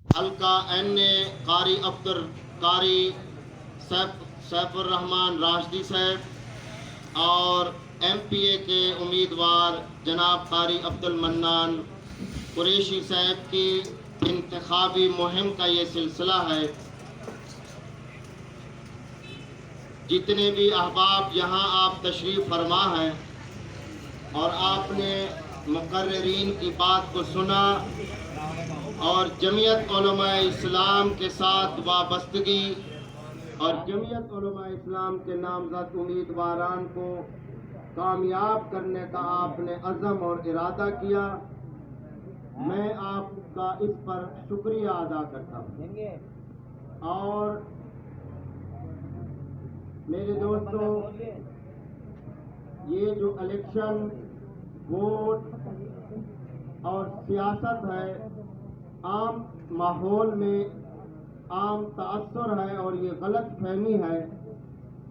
حلقہ این اے قاری سیف الرحمان راشدی صاحب اور ایم پی اے کے امیدوار جناب قاری عبد المنان قریشی صاحب کی انتخابی مہم کا یہ سلسلہ ہے۔ جتنے بھی احباب یہاں آپ تشریف فرما ہیں اور آپ نے مقررین کی بات کو سنا اور جمعیت علماء اسلام کے ساتھ وابستگی اور جمعیت علماء اسلام کے نامزد امیدواران کو کامیاب کرنے کا آپ نے عزم اور ارادہ کیا، میں آپ کا اس پر شکریہ ادا کرتا ہوں۔ اور میرے دوستوں، یہ جو الیکشن، ووٹ اور سیاست ہے، عام ماحول میں عام تاثر ہے اور یہ غلط فہمی ہے۔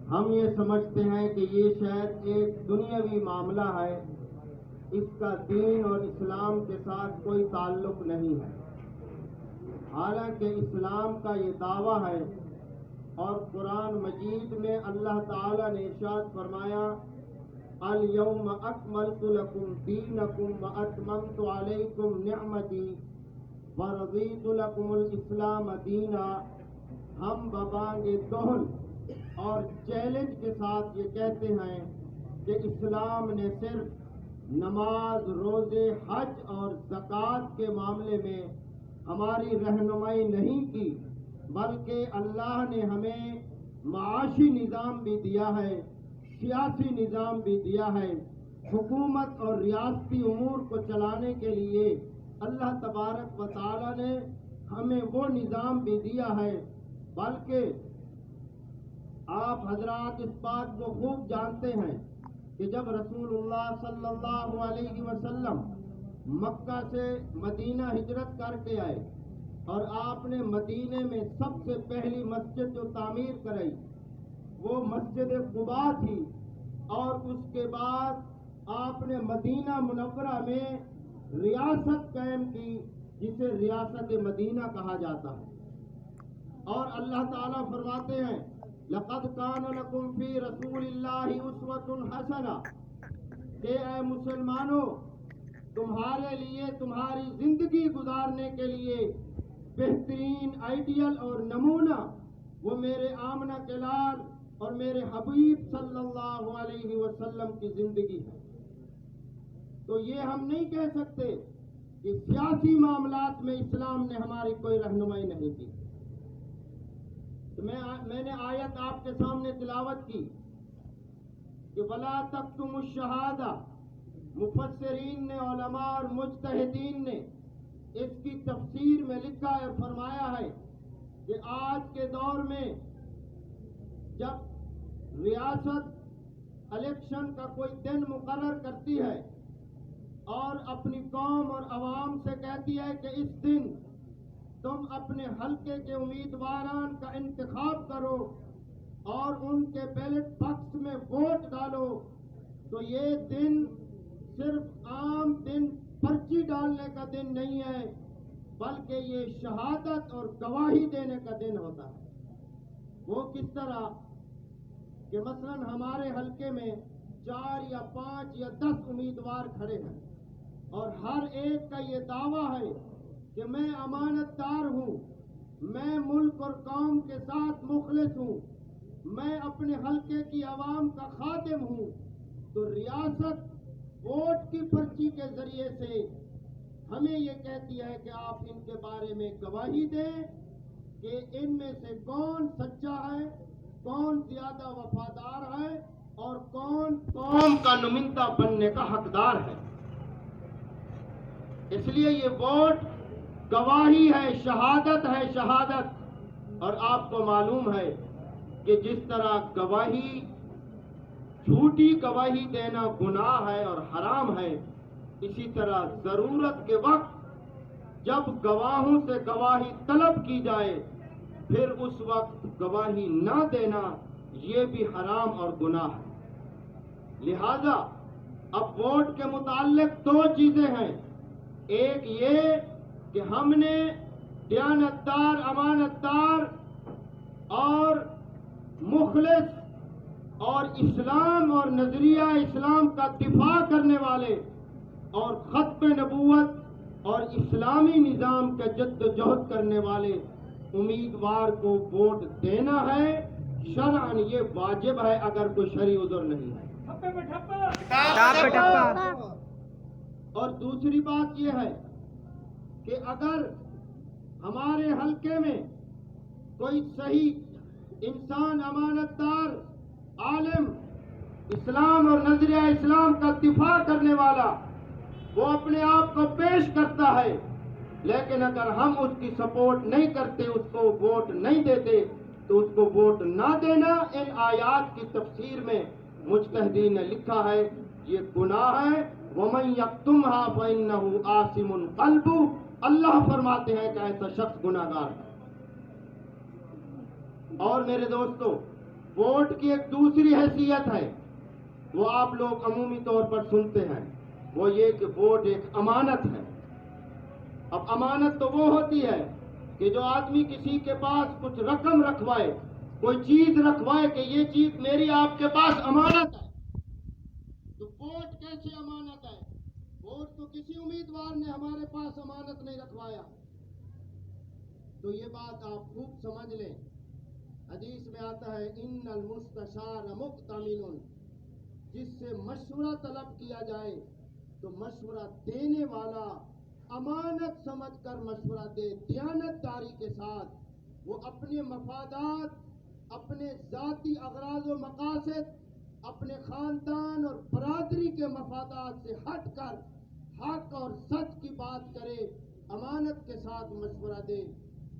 ہم یہ سمجھتے ہیں کہ یہ شاید ایک دنیاوی معاملہ ہے، اس کا دین اور اسلام کے ساتھ کوئی تعلق نہیں ہے، حالانکہ اسلام کا یہ دعویٰ ہے اور قرآن مجید میں اللہ تعالیٰ نے ارشاد فرمایا، اليوم اکملت لکم دینکم واتممت علیکم نعمتی ورضیت لکم الاسلام دینا۔ ہم ببانگ دہل اور چیلنج کے ساتھ یہ کہتے ہیں کہ اسلام نے صرف نماز، روزے، حج اور زکوٰۃ کے معاملے میں ہماری رہنمائی نہیں کی، بلکہ اللہ نے ہمیں معاشی نظام بھی دیا ہے، سیاسی نظام بھی دیا ہے، حکومت اور ریاستی امور کو چلانے کے لیے اللہ تبارک و تعالی نے ہمیں وہ نظام بھی دیا ہے۔ بلکہ آپ حضرات اس بات کو خوب جانتے ہیں کہ جب رسول اللہ صلی اللہ علیہ وسلم مکہ سے مدینہ ہجرت کر کے آئے اور آپ نے مدینے میں سب سے پہلی مسجد جو تعمیر کرائی وہ مسجد قباء تھی، اور اس کے بعد آپ نے مدینہ منورہ میں ریاست قائم کی جسے ریاست مدینہ کہا جاتا ہے۔ اور اللہ تعالیٰ فرماتے ہیں، لَقَدْ كَانَ لَكُمْ فِي رَسُولِ اللَّهِ أُسْوَةٌ حَسَنَةٌ، کہ اے مسلمانوں، تمہارے لیے تمہاری زندگی گزارنے کے لیے بہترین آئیڈیل اور نمونہ وہ میرے آمنہ کے لال اور میرے حبیب صلی اللہ علیہ وسلم کی زندگی ہے۔ تو یہ ہم نہیں کہہ سکتے کہ سیاسی معاملات میں اسلام نے ہماری کوئی رہنمائی نہیں کی۔ تو میں نے آیت آپ کے سامنے تلاوت کی کہ وَلَا تَكْتُمُوا الشَّهَادَةَ، مفسرین نے، علماء اور مجتہدین نے اس کی تفسیر میں لکھا ہے، فرمایا ہے کہ آج کے دور میں جب ریاست الیکشن کا کوئی دن مقرر کرتی ہے اور اپنی قوم اور عوام سے کہتی ہے کہ اس دن تم اپنے حلقے کے امیدواران کا انتخاب کرو اور ان کے بیلٹ باکس میں ووٹ ڈالو، تو یہ دن صرف عام دن پرچی ڈالنے کا دن نہیں ہے، بلکہ یہ شہادت اور گواہی دینے کا دن ہوتا ہے۔ وہ کس طرح کہ مثلا ہمارے حلقے میں 4 یا 5 یا 10 امیدوار کھڑے ہیں اور ہر ایک کا یہ دعویٰ ہے کہ میں امانت دار ہوں، میں ملک اور قوم کے ساتھ مخلص ہوں، میں اپنے حلقے کی عوام کا خادم ہوں، تو ریاست ووٹ کی پرچی کے ذریعے سے ہمیں یہ کہتی ہے کہ آپ ان کے بارے میں گواہی دیں کہ ان میں سے کون سچا ہے، کون زیادہ وفادار ہے اور کون قوم کا نمائندہ بننے کا حقدار ہے۔ اس لیے یہ ووٹ گواہی ہے، شہادت ہے، شہادت۔ اور آپ کو معلوم ہے کہ جس طرح گواہی، جھوٹی گواہی دینا گناہ ہے اور حرام ہے، اسی طرح ضرورت کے وقت جب گواہوں سے گواہی طلب کی جائے پھر اس وقت گواہی نہ دینا یہ بھی حرام اور گناہ ہے۔ لہذا اب ووٹ کے متعلق 2 چیزیں ہیں، ایک یہ کہ ہم نے دیانتدار، امانتدار اور مخلص اور اسلام اور نظریہ اسلام کا دفاع کرنے والے اور ختم نبوت اور اسلامی نظام کا جد و جہد کرنے والے امیدوار کو ووٹ دینا ہے۔ شرعاً یہ واجب ہے اگر کوئی شرعی عذر نہیں ہے۔ اور دوسری بات یہ ہے کہ اگر ہمارے حلقے میں کوئی صحیح انسان، امانتدار، عالم، اسلام اور نظریہ اسلام کا دفاع کرنے والا وہ اپنے آپ کو پیش کرتا ہے، لیکن اگر ہم اس کی سپورٹ نہیں کرتے، اس کو ووٹ نہیں دیتے، تو اس کو ووٹ نہ دینا ان آیات کی تفسیر میں مجتہدین نے لکھا ہے یہ گناہ ہے۔ وَمَن يَكْتُمْهَا فَإِنَّهُ آثِمٌ قَلْبُهُ، اللہ فرماتے ہیں کہ ایسا شخص گناہگار ہے۔ اور میرے دوستو، ووٹ کی ایک دوسری حیثیت ہے، وہ آپ لوگ عمومی طور پر سنتے ہیں، وہ یہ کہ ووٹ ایک امانت ہے۔ اب امانت تو وہ ہوتی ہے کہ جو آدمی کسی کے پاس کچھ رقم رکھوائے، کوئی چیز رکھوائے کہ یہ چیز میری آپ کے پاس امانت ہے۔ تو ووٹ کیسے امانت ہے؟ ووٹ تو کسی امیدوار نے ہمارے پاس امانت نہیں رکھوایا۔ تو یہ بات آپ خوب سمجھ لیں، حدیث میں آتا ہے ان المستشار مؤتمن، جس سے مشورہ طلب کیا جائے تو مشورہ دینے والا امانت سمجھ کر مشورہ دے، دیانت داری کے ساتھ، وہ اپنے مفادات، اپنے ذاتی اغراض و مقاصد، اپنے خاندان اور برادری کے مفادات سے ہٹ کر حق اور سچ کی بات کرے، امانت کے ساتھ مشورہ دے۔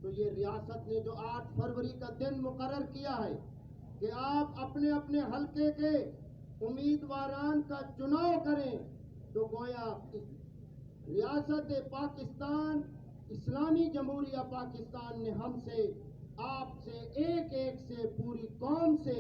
تو یہ ریاست نے جو 8 فروری کا دن مقرر کیا ہے کہ آپ اپنے اپنے حلقے کے امیدواران کا چناؤ کریں، تو گویا ریاست پاکستان، اسلامی جمہوریہ پاکستان نے ہم سے، آپ سے، ایک ایک سے، پوری قوم سے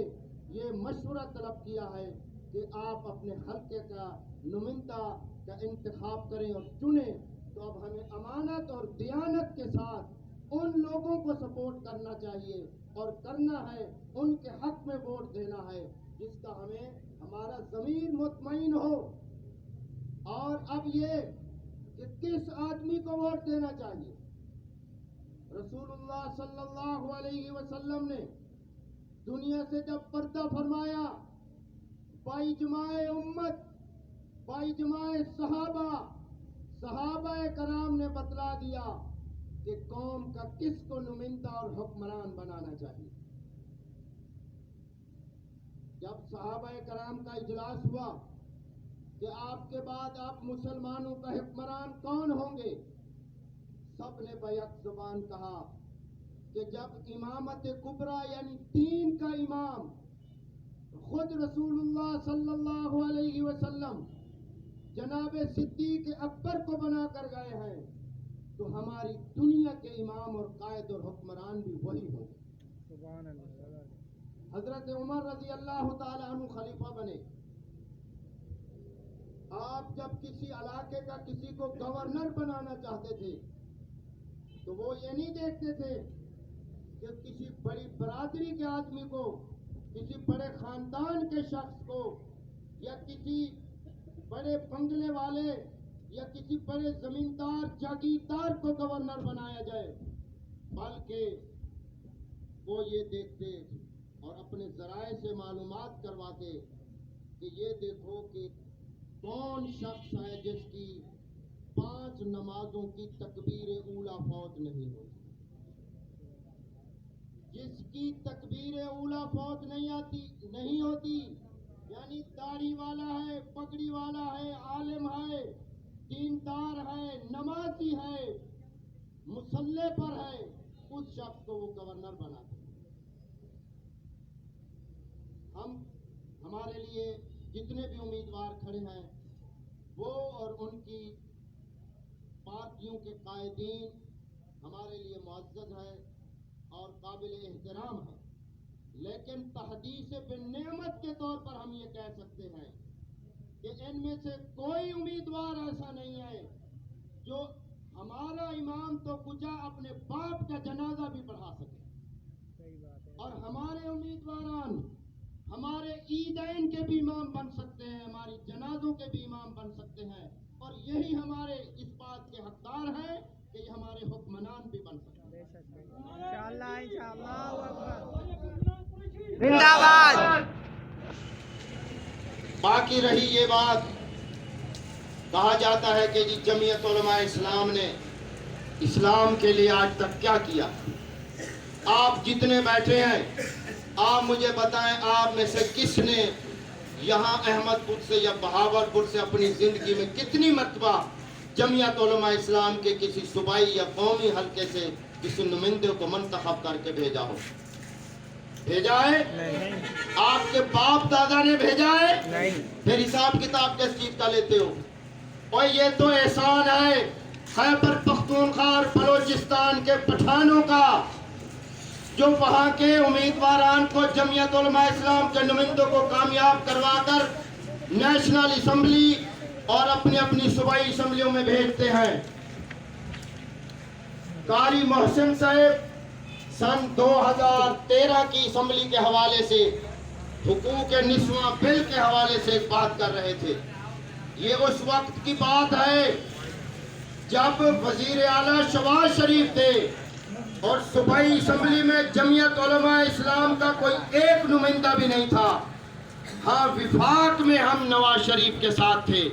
یہ مشورہ طلب کیا ہے کہ آپ اپنے حلقے کا نمائندہ کا انتخاب کریں اور چنیں۔ تو اب ہمیں امانت اور دیانت کے ساتھ ان لوگوں کو سپورٹ کرنا چاہیے اور کرنا ہے، ان کے حق میں ووٹ دینا ہے جس کا ہمیں ہمارا ضمیر مطمئن ہو۔ اور اب یہ کہ کس آدمی کو ووٹ دینا چاہیے، رسول اللہ صلی اللہ علیہ وسلم نے دنیا سے جب پردہ فرمایا، باجماع امت، باجماع صحابہ کرام نے بتلا دیا کہ قوم کا کس کو نمائندہ اور حکمران بنانا چاہیے۔ جب صحابہ کرام کا اجلاس ہوا کہ آپ کے بعد آپ مسلمانوں کا حکمران کون ہوں گے، سب نے بیک زبان کہا کہ جب امامت کبریٰ یعنی دین کا امام خود رسول اللہ صلی اللہ علیہ وسلم جناب صدیق اکبر کو بنا کر گئے ہیں، تو ہماری دنیا کے امام اور قائد اور حکمران بھی وہی ہوں گے۔ سبحان اللہ۔ حضرت عمر رضی اللہ تعالی عنہ خلیفہ بنے۔ آپ جب کسی علاقے کا کسی کو گورنر بنانا چاہتے تھے تو وہ یہ نہیں دیکھتے تھے کہ کسی بڑی برادری کے آدمی کو، کسی بڑے خاندان کے شخص کو، یا کسی بڑے بنگلے والے یا کسی بڑے زمیندار جاگیردار کو گورنر بنایا جائے، بلکہ وہ یہ دیکھتے اور اپنے ذرائع سے معلومات کرواتے کہ یہ دیکھو کہ کون شخص ہے جس کی 5 نمازوں کی تکبیر اولیٰ فوت نہیں ہوتی، جس کی تکبیر اولیٰ فوت نہیں ہوتی، یعنی داڑھی والا ہے، پگڑی والا ہے، عالم ہے، دیندار ہے، نمازی ہے، مصلی پر ہے، اس شخص کو وہ گورنر بناتے۔ ہمارے لیے جتنے بھی امیدوار کھڑے ہیں وہ اور ان کی پارٹیوں کے قائدین ہمارے لیے معزز ہے اور قابل احترام ہے، لیکن تحدیث بالنعمت کے طور پر ہم یہ کہہ سکتے ہیں کہ ان میں سے کوئی امیدوار ایسا نہیں ہے جو ہمارا امام تو کچا اپنے باپ کا جنازہ بھی پڑھا سکے، اور ہمارے امیدواران ہمارے عیدین کے بھی امام بن سکتے ہیں، ہماری جنازوں کے بھی امام بن سکتے ہیں، اور یہی ہمارے اس بات کے حقدار ہیں کہ یہ ہمارے حکمران بھی بن سکتے ہیں۔ زندہ باد۔ باقی رہی یہ بات، کہا جاتا ہے کہ جی جمعیت علماء اسلام نے اسلام کے لیے آج تک کیا کیا۔ آپ جتنے بیٹھے ہیں، آپ مجھے بتائیں، آپ میں سے کس نے یہاں احمد پور سے یا بہاول پور سے اپنی زندگی میں کتنی مرتبہ جمعیت علماء اسلام کے کسی صوبائی یا قومی حلقے سے کسی نمائندے کو منتخب کر کے بھیجا ہو؟ بھیجا ہے؟ آپ کے باپ دادا نے بھیجا ہے؟ پھر حساب کتاب کس چیز کا لیتے ہو؟ اور یہ تو احسان ہے خیبر پختونخوا اور بلوچستان کے پٹھانوں کا، جو وہاں کے امیدواران کو جمعیت علماء اسلام کے نمائندوں کو کامیاب کروا کر نیشنل اسمبلی اور اپنی صوبائی اسمبلیوں میں بھیجتے ہیں۔ قاری محسن صاحب سن 2013 کی اسمبلی کے حوالے سے حقوق نسواں بل کے حوالے سے ایک بات کر رہے تھے۔ یہ اس وقت کی بات ہے جب وزیر اعلیٰ شہباز شریف تھے اور صوبائی اسمبلی میں جمعیت علماء اسلام کا کوئی ایک نمائندہ بھی نہیں تھا۔ ہاں، وفاق میں ہم نواز شریف کے ساتھ تھے۔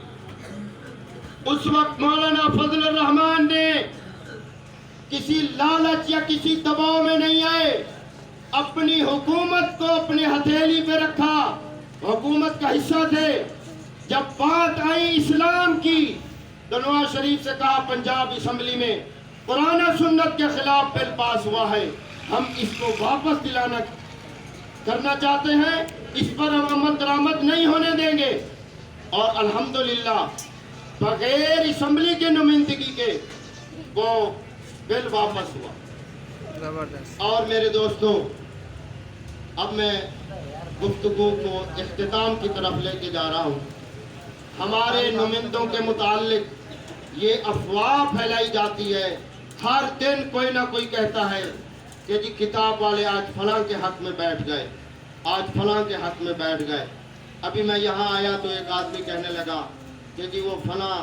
اس وقت مولانا فضل الرحمان نے کسی لالچ یا کسی دباؤ میں نہیں آئے، اپنی حکومت کو اپنے ہتھیلی پہ رکھا، حکومت کا حصہ تھے۔ جب بات آئی اسلام کی تو نواز شریف سے کہا پنجاب اسمبلی میں قرآن و سنت کے خلاف بل پاس ہوا ہے، ہم اس کو واپس دلانا کرنا چاہتے ہیں، اس پر ہم عمل درآمد نہیں ہونے دیں گے۔ اور الحمدللہ بغیر اسمبلی کے نمائندگی کے وہ بل واپس ہوا۔ زبردست۔ اور میرے دوستوں، اب میں گفتگو کو اختتام کی طرف لے کے جا رہا ہوں۔ ہمارے نمائندوں کے متعلق یہ افواہ پھیلائی جاتی ہے، ہر دن کوئی نہ کوئی کہتا ہے کہ جی کتاب والے آج فلاں کے حق میں بیٹھ گئے، آج فلاں کے حق میں بیٹھ گئے۔ ابھی میں یہاں آیا تو ایک آدمی کہنے لگا کہ جی وہ فلاں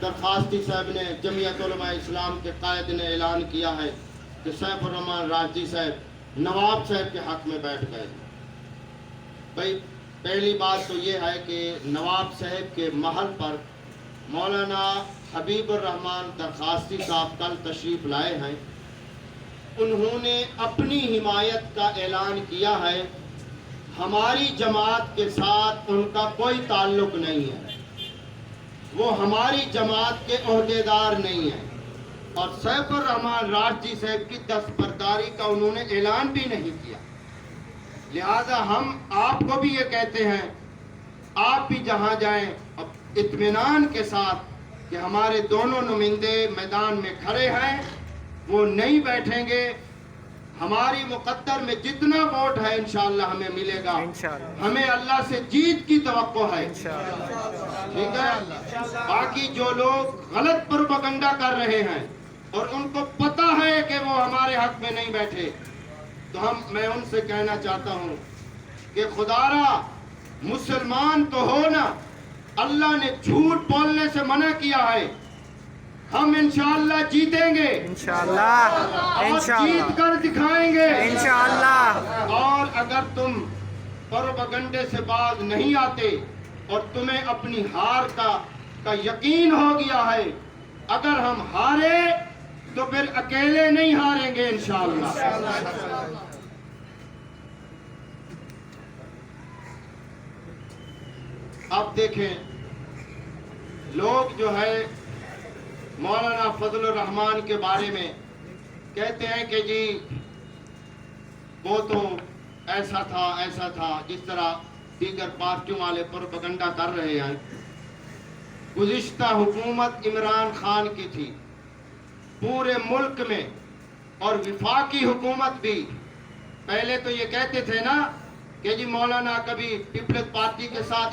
درخواستی صاحب نے، جمعیت علماء اسلام کے قائد نے اعلان کیا ہے کہ سیف الرحمان راشدی صاحب نواب صاحب کے حق میں بیٹھ گئے۔ بھائی پہلی بات تو یہ ہے کہ نواب صاحب کے محل پر مولانا حبیب الرحمان درخواستی صاحب کل تشریف لائے ہیں۔ انہوں نے اپنی حمایت کا اعلان کیا ہے، ہماری جماعت کے ساتھ ان کا کوئی تعلق نہیں ہے، وہ ہماری جماعت کے عہدیدار نہیں ہیں، اور سیف الرحمان راشدی صاحب کی دستبرداری کا انہوں نے اعلان بھی نہیں کیا۔ لہذا ہم آپ کو بھی یہ کہتے ہیں، آپ بھی جہاں جائیں اب اطمینان کے ساتھ کہ ہمارے دونوں نمائندے میدان میں کھڑے ہیں، وہ نہیں بیٹھیں گے۔ ہماری مقدر میں جتنا ووٹ ہے انشاءاللہ ہمیں ملے گا، ہمیں اللہ سے جیت کی توقع ہے، ٹھیک ہے۔ باقی جو لوگ غلط پروپیگنڈا کر رہے ہیں اور ان کو پتہ ہے کہ وہ ہمارے حق میں نہیں بیٹھے، تو میں ان سے کہنا چاہتا ہوں کہ خدارا مسلمان تو ہو نا، اللہ نے جھوٹ بولنے سے منع کیا ہے، ہم انشاءاللہ جیتیں گے، اور جیت کر دکھائیں گے انشاءاللہ۔ اور اگر تم پروپیگنڈے سے باز نہیں آتے اور تمہیں اپنی ہار کا یقین ہو گیا ہے، اگر ہم ہارے تو پھر اکیلے نہیں ہاریں گے انشاءاللہ۔ اب دیکھیں، لوگ جو ہے مولانا فضل الرحمان کے بارے میں کہتے ہیں کہ جی وہ تو ایسا تھا، جس طرح دیگر پارٹیوں والے پروپیگنڈا کر رہے ہیں۔ گزشتہ حکومت عمران خان کی تھی پورے ملک میں، اور وفاقی حکومت بھی پہلے تو یہ کہتے تھے نا کہ جی مولانا کبھی پیپلز پارٹی کے ساتھ